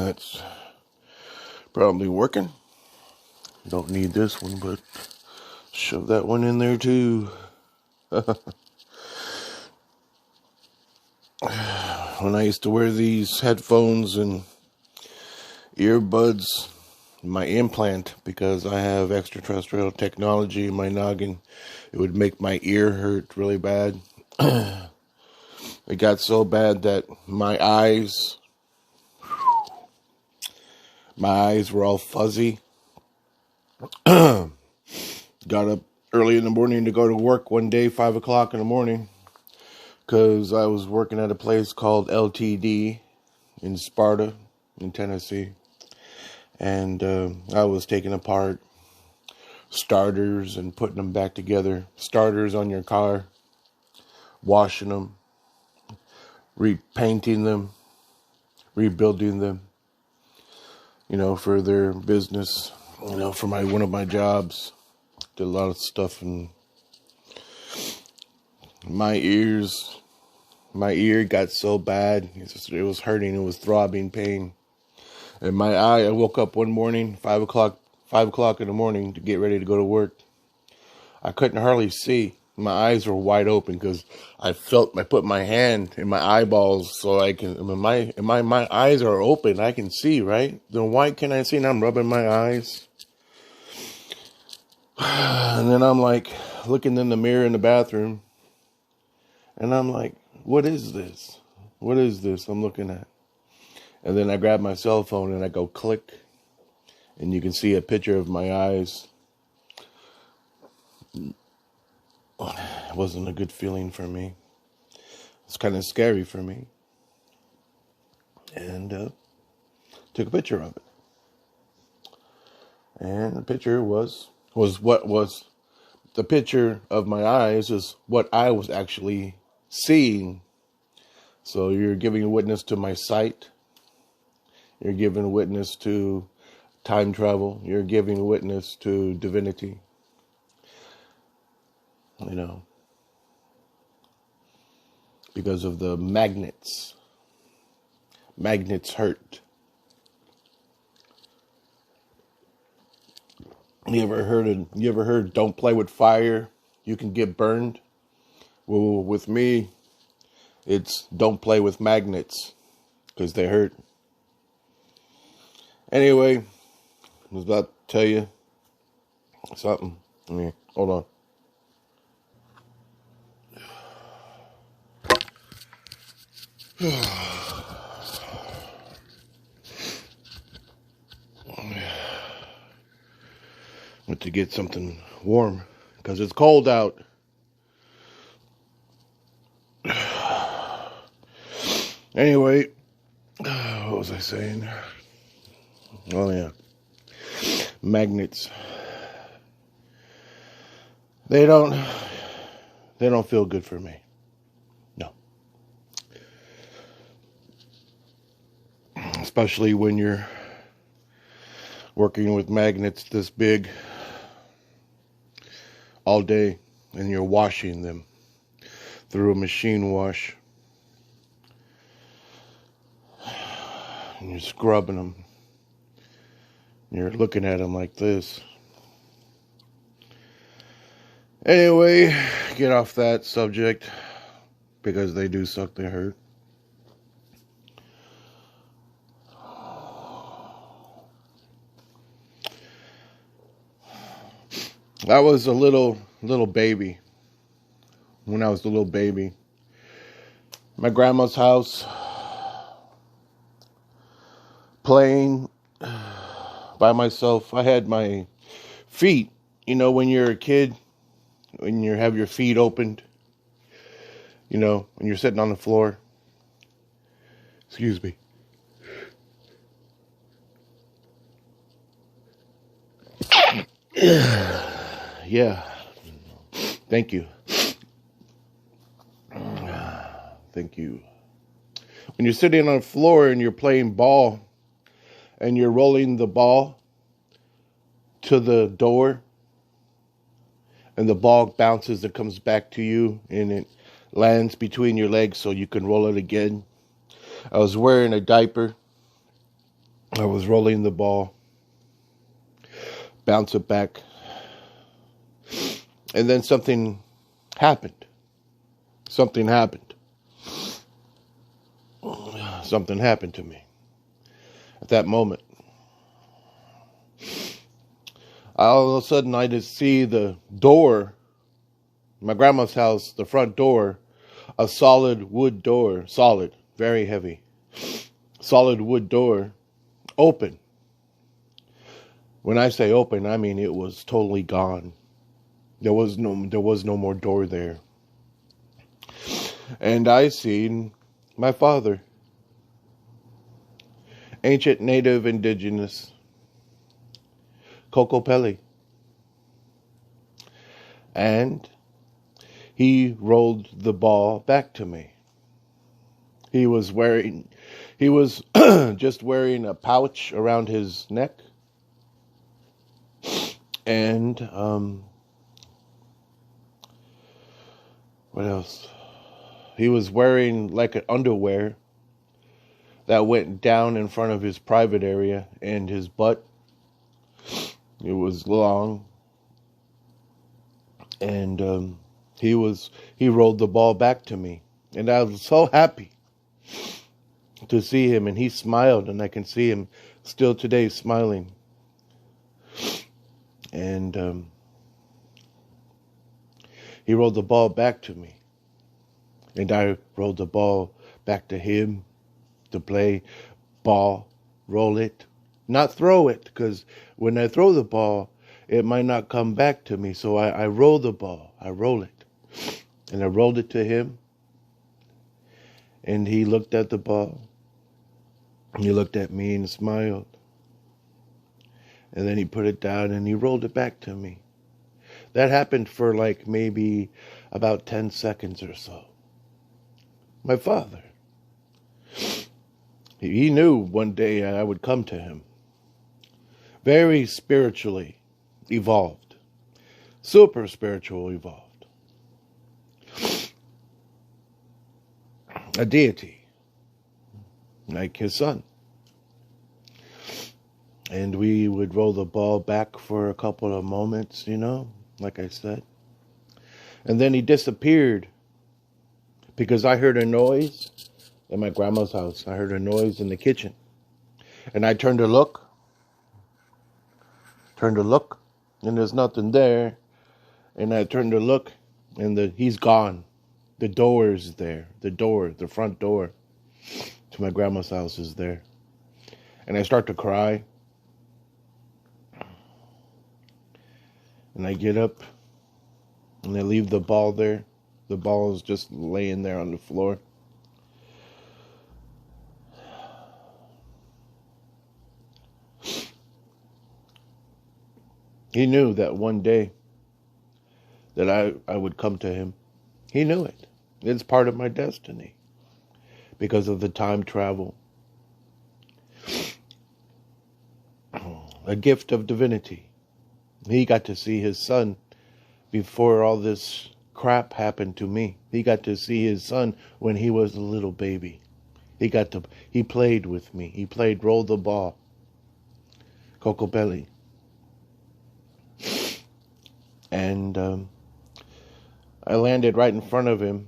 It's probably working. Don't need this one, but shove that one in there too. When I used to wear these headphones and earbuds, my implant, because I have extraterrestrial technology in my noggin, it would make my ear hurt really bad. It got so bad that my eyes were all fuzzy. Got up early in the morning to go to work one day, 5 o'clock in the morning, because I was working at a place called LTD in Sparta, in Tennessee. And I was taking apart starters and putting them back together. Starters on your car, washing them, repainting them, rebuilding them, for their business, for one of my jobs. Did a lot of stuff, and my ear got so bad, it was hurting, it was throbbing pain. And my eye, I woke up one morning, 5 o'clock in the morning to get ready to go to work. I couldn't hardly see. My eyes were wide open because I put my hand in my eyeballs so I can, my eyes are open. I can see, right? Then why can't I see? And I'm rubbing my eyes. And then I'm like looking in the mirror in the bathroom. And I'm like, what is this? What is this I'm looking at? And then I grab my cell phone and I go click. And you can see a picture of my eyes. It wasn't a good feeling for me. It's kind of scary for me. And took a picture of it. And the picture was the picture of my eyes is what I was actually seeing. So you're giving witness to my sight. You're giving witness to time travel. You're giving witness to divinity. Because of the magnets. Magnets hurt. You ever heard don't play with fire, you can get burned? Well, with me, it's don't play with magnets, because they hurt. Anyway, I was about to tell you something. Hold on. Went to get something warm because it's cold out. Anyway, what was I saying? Oh yeah, magnets. They don't feel good for me. No. Especially when you're working with magnets this big all day and you're washing them through a machine wash. And you're scrubbing them. You're looking at them like this. Anyway, get off that subject because they do suck, they hurt. I was a little baby. When I was a little baby, my grandma's house, playing by myself. I had my feet, when you're a kid, when you have your feet opened, when you're sitting on the floor. Excuse me. Yeah. Thank you. Thank you. When you're sitting on the floor and you're playing ball and you're rolling the ball to the door and the ball bounces and comes back to you and it lands between your legs so you can roll it again. I was wearing a diaper I was rolling the ball, bounce it back, and then something happened. Something happened. Something happened to me at that moment. All of a sudden, I just see the door, my grandma's house, the front door, a solid wood door, solid, very heavy, solid wood door, open. When I say open, I mean it was totally gone. There was no more door there. And I seen my father, ancient native indigenous, Kokopelli. And he rolled the ball back to me. He was just wearing a pouch around his neck. And, what else? He was wearing like an underwear that went down in front of his private area and his butt. It was long. And he rolled the ball back to me. And I was so happy to see him. And he smiled, and I can see him still today smiling. And he rolled the ball back to me. And I rolled the ball back to him to play ball, roll it, not throw it, because when I throw the ball, it might not come back to me. So I roll the ball, I roll it. And I rolled it to him. And he looked at the ball. He looked at me and smiled. And then he put it down and he rolled it back to me. That happened for like maybe about 10 seconds or so. My father, he knew one day I would come to him. Very spiritually evolved. Super spiritual evolved. A deity. Like his son. And we would roll the ball back for a couple of moments, like I said. And then he disappeared because I heard a noise in my grandma's house. I heard a noise in the kitchen. And I turned to look, and there's nothing there. And I turned to look, and he's gone. The door is there. The front door to my grandma's house is there. And I start to cry. And I get up, and I leave the ball there. The ball is just laying there on the floor. He knew that one day that I would come to him. He knew it. It's part of my destiny because of the time travel. A gift of divinity. He got to see his son before all this crap happened to me. He got to see his son when he was a little baby. He played with me. He played roll the ball. Kokopelli. And I landed right in front of him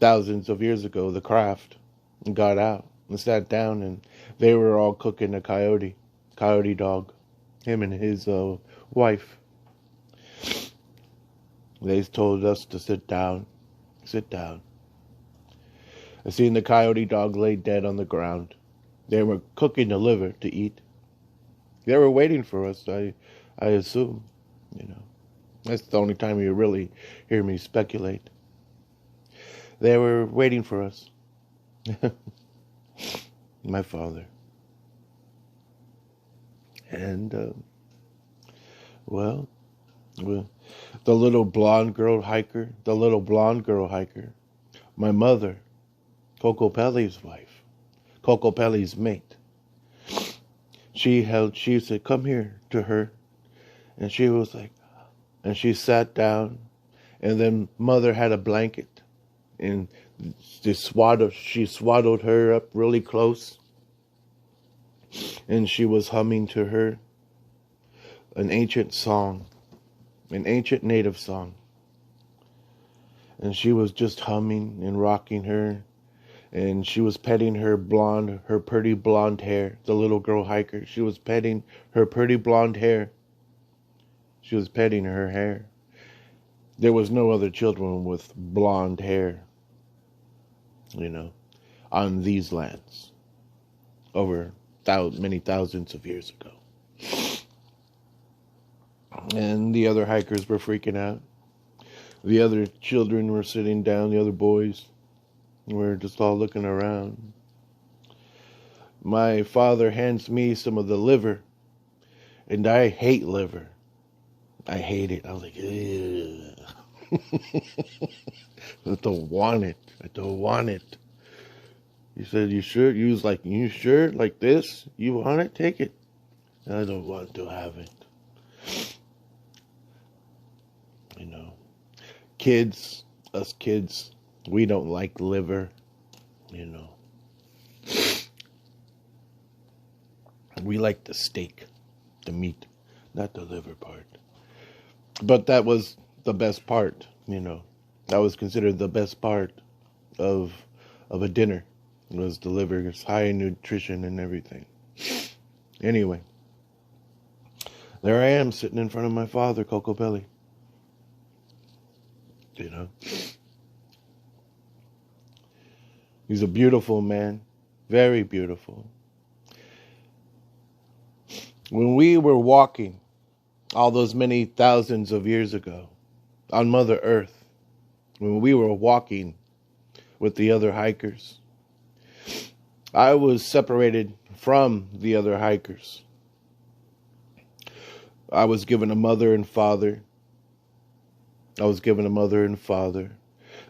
thousands of years ago, the craft, and got out and sat down, and they were all cooking a coyote dog, him and his wife. They told us to sit down. I seen the coyote dog lay dead on the ground. They were cooking the liver to eat. They were waiting for us, I assume, That's the only time you really hear me speculate. They were waiting for us. My father. And, the little blonde girl hiker, my mother, Kokopelli's wife, Kokopelli's mate. She said, come here to her. And she was like, and she sat down, and then mother had a blanket, and she swaddled her up really close. and she was humming to her an ancient song, an ancient native song. And she was just humming and rocking her, and she was petting her pretty blonde hair, the little girl hiker. She was petting her pretty blonde hair. She was petting her hair. There was no other children with blonde hair, on these lands over many thousands of years ago. And the other hikers were freaking out. The other children were sitting down, the other boys were just all looking around. My father hands me some of the liver, and I hate liver. I hate it. I was like, ugh. I don't want it. I don't want it. He said, you sure? You was like, you sure? Like this? You want it? Take it. I don't want to have it. Us kids, we don't like liver, We like the steak, the meat, not the liver part. But that was the best part, That was considered the best part of a dinner. It was the liver. It's high in nutrition and everything. Anyway, there I am sitting in front of my father, Kokopelli. He's a beautiful man, very beautiful. When we were walking all those many thousands of years ago on Mother Earth, when we were walking with the other hikers, I was separated from the other hikers. I was given a mother and father.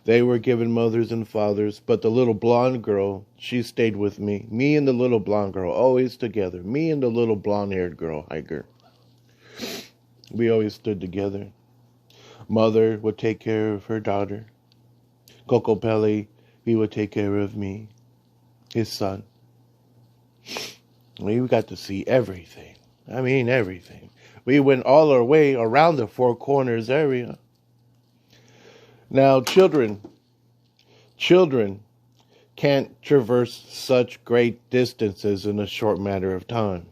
They were given mothers and fathers, but the little blonde girl, she stayed with me. Me and the little blonde girl, always together. Me and the little blonde-haired girl hiker. We always stood together. Mother would take care of her daughter. Kokopelli, he would take care of me, his son. We got to see everything. I mean, everything. We went all our way around the Four Corners area. Now, children can't traverse such great distances in a short matter of time,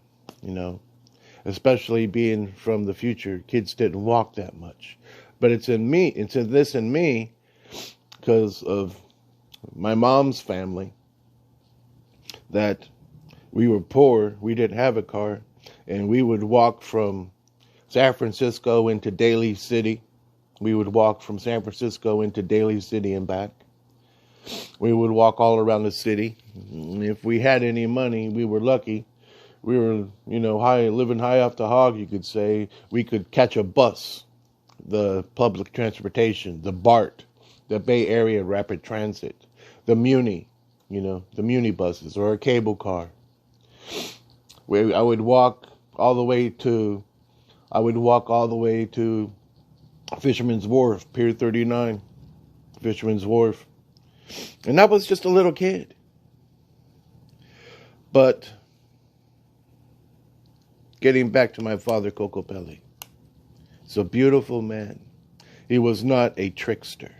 especially being from the future. Kids didn't walk that much. But it's in me, because of my mom's family, that we were poor, we didn't have a car, and we would walk from San Francisco into Daly City. We would walk from San Francisco into Daly City and back. We would walk all around the city. If we had any money, we were lucky. We were, living high off the hog, you could say. We could catch a bus, the public transportation, the BART, the Bay Area Rapid Transit, the Muni, the Muni buses, or a cable car. I would walk all the way to Fisherman's Wharf, Pier 39, Fisherman's Wharf. And I was just a little kid. But getting back to my father, Kokopelli. He's a beautiful man. He was not a trickster.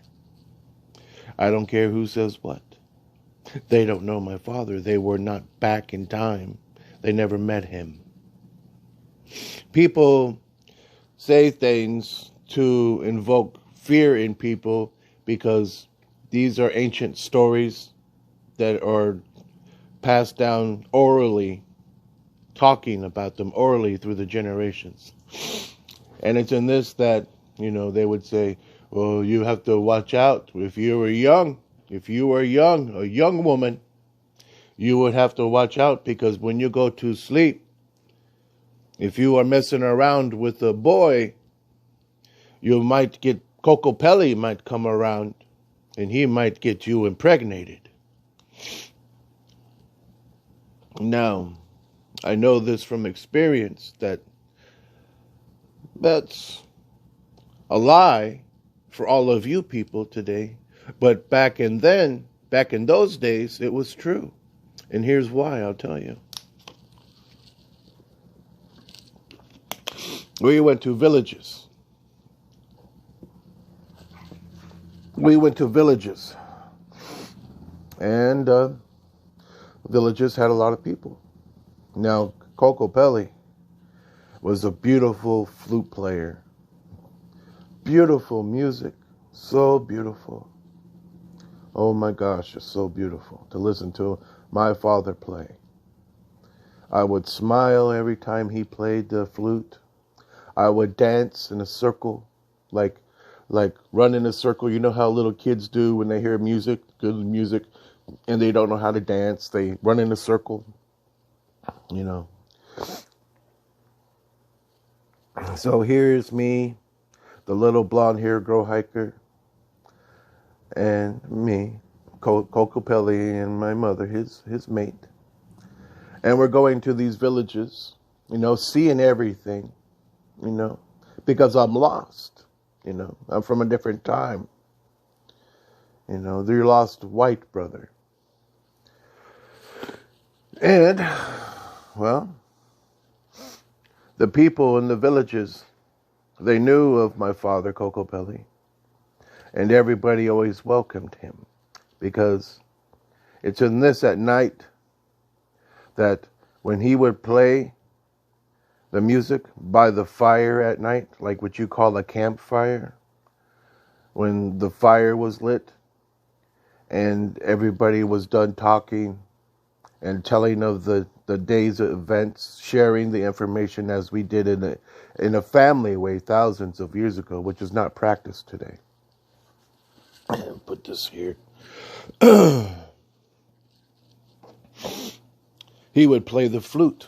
I don't care who says what. They don't know my father. They were not back in time. They never met him. People say things to invoke fear in people because these are ancient stories that are passed down orally, talking about them orally through the generations. And it's in this that, they would say, well, you have to watch out. If you were young, a young woman, you would have to watch out, because when you go to sleep, if you are messing around with a boy, you might get, Kokopelli might come around and he might get you impregnated. Now, I know this from experience that that's a lie for all of you people today. But back in those days, it was true. And here's why, I'll tell you. We went to villages. We went to villages. And villages had a lot of people. Now, Kokopelli was a beautiful flute player. Beautiful music. So beautiful. Oh my gosh, it's so beautiful to listen to my father play. I would smile every time he played the flute. I would dance in a circle, like run in a circle. You know how little kids do when they hear music, good music, and they don't know how to dance. They run in a circle, you know. So here's me, the little blonde hair girl hiker, and me, Kokopelli, and my mother, his mate. And we're going to these villages, you know, seeing everything, you know, because I'm lost, you know. I'm from a different time. You know, they're lost white brother. And, well, the people in the villages, they knew of my father, Kokopelli. And everybody always welcomed him because it's in this at night that when he would play the music by the fire at night, like what you call a campfire, when the fire was lit and everybody was done talking and telling of the day's events, sharing the information as we did in a family way thousands of years ago, which is not practiced today. Put this here. He would play the flute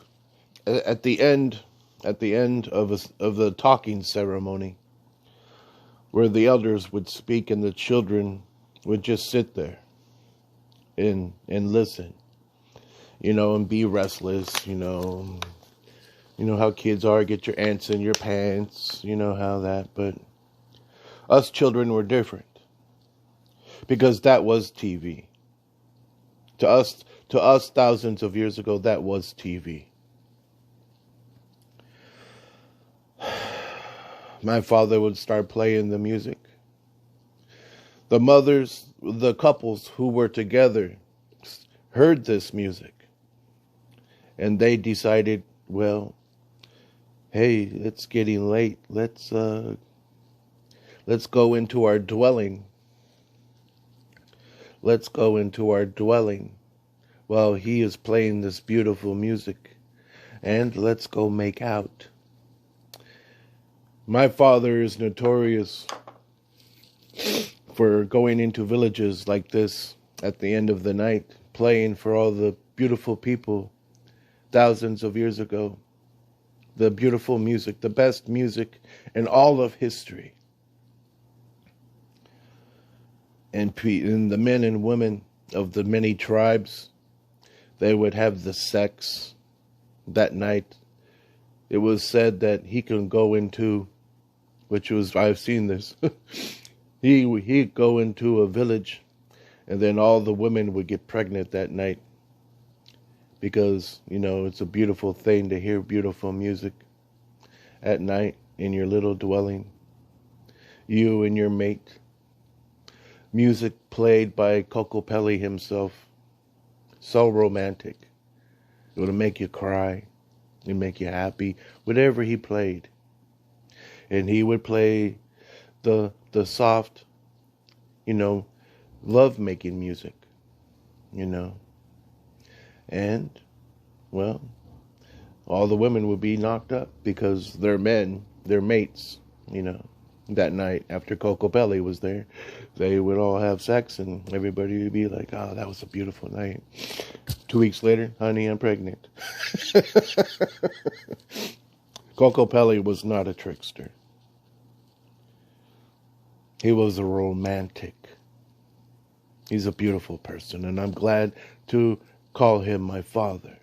at the end of the talking ceremony, where the elders would speak and the children would just sit there and listen, you know, and be restless, you know. You know how kids are, get your ants in your pants, you know how that, but us children were different because that was TV. To us thousands of years ago, that was TV. My father would start playing the music. The couples who were together heard this music and they decided, well, hey, it's getting late. Let's go into our dwelling. Let's go into our dwelling while he is playing this beautiful music, and let's go make out. My father is notorious for going into villages like this at the end of the night, playing for all the beautiful people thousands of years ago. The beautiful music, the best music in all of history. And the men and women of the many tribes, they would have the sex that night. It was said that he can go into, I've seen this, he'd go into a village and then all the women would get pregnant that night because, you know, it's a beautiful thing to hear beautiful music at night in your little dwelling. You and your mate. Music played by Kokopelli himself. So romantic. It would make you cry. It would make you happy. Whatever he played. And he would play the soft, you know, love-making music. You know. And, well, all the women would be knocked up because their men, their mates, you know, that night after Kokopelli was there, they would all have sex and everybody would be like, oh, that was a beautiful night. 2 weeks later, honey, I'm pregnant. Kokopelli was not a trickster. He was a romantic. He's a beautiful person, and I'm glad to call him my father.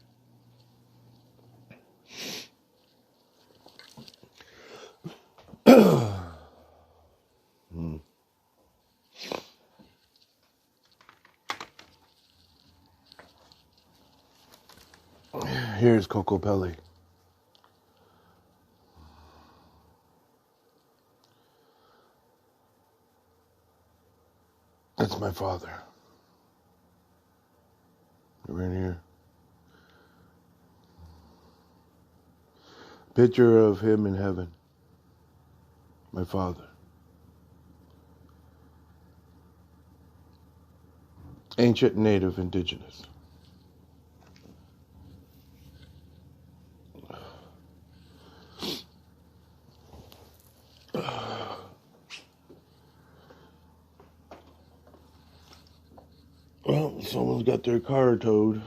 Here's Kokopelli. That's my father. Right here. Picture of him in heaven. My father. Ancient, native, indigenous. Well, someone's got their car towed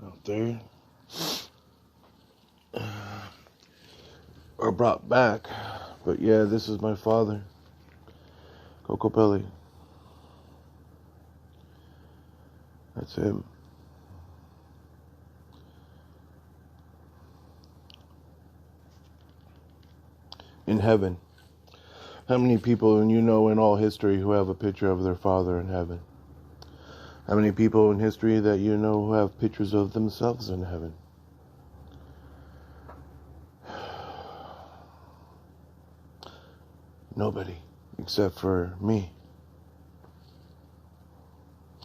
out there. Or brought back. But yeah, this is my father. Kokopelli. That's him. In heaven. How many people you know in all history who have a picture of their father in heaven? How many people in history that you know who have pictures of themselves in heaven? Nobody, except for me.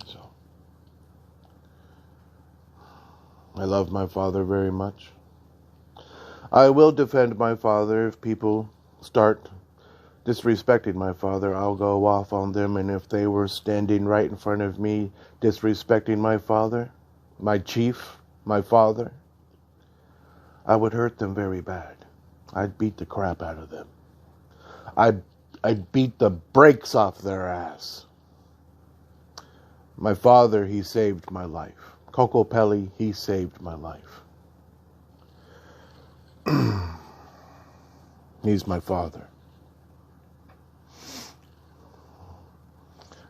So, I love my father very much. I will defend my father if people start disrespecting my father. I'll go off on them, and if they were standing right in front of me disrespecting my father, my chief, my father, I would hurt them very bad. I'd beat the crap out of them. I'd beat the brakes off their ass. My father, he saved my life. Kokopelli, he saved my life. He's my father.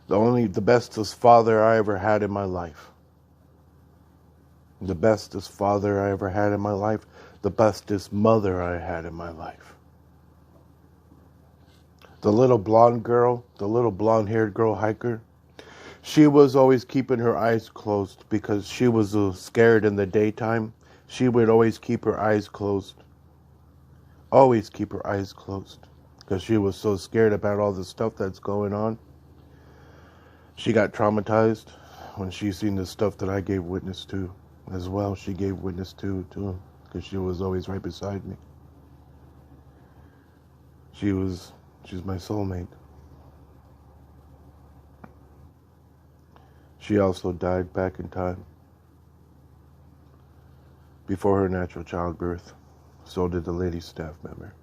The bestest father I ever had in my life. The bestest father I ever had in my life. The bestest mother I had in my life. The little blonde girl, the little blonde-haired girl hiker, she was always keeping her eyes closed because she was scared in the daytime. She would always keep her eyes closed. Always keep her eyes closed because she was so scared about all the stuff that's going on. She got traumatized when she seen the stuff that I gave witness to as well. She gave witness to because she was always right beside me. She's my soulmate. She also died back in time before her natural childbirth. So did the lady staff member.